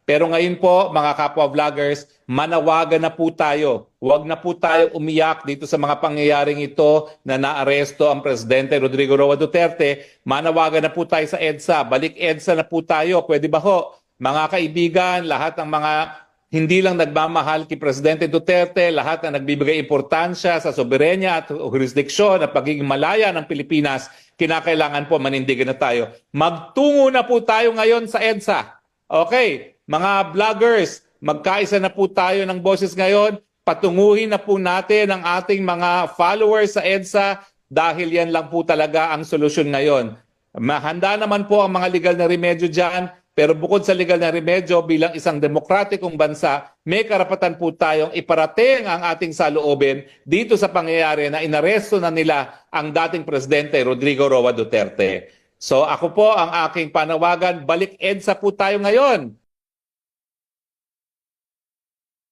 Pero ngayon po, mga kapwa vloggers, manawagan na po tayo. Huwag na po tayo umiyak dito sa mga pangyayaring ito na naaresto ang Presidente Rodrigo Roa Duterte. Manawagan na po tayo sa EDSA. Balik EDSA na po tayo. Pwede ba ho? Mga kaibigan, lahat ng mga hindi lang nagmamahal kay Presidente Duterte, lahat na nagbibigay importansya sa soberenya at jurisdiksyon at pagiging malaya ng Pilipinas, kinakailangan po manindigan na tayo. Magtungo na po tayo ngayon sa EDSA. Okay, mga vloggers, magkaisa na po tayo ng boses ngayon. Patunguhin na po natin ang ating mga followers sa EDSA dahil yan lang po talaga ang solusyon ngayon. Mahanda naman po ang mga legal na remedyo dyan, pero bukod sa legal na remedyo, bilang isang demokratikong bansa, may karapatan po tayong iparating ang ating saloobin dito sa pangyayari na inaresto na nila ang dating Presidente Rodrigo Roa Duterte. So ako po ang aking panawagan, balik EDSA po tayo ngayon.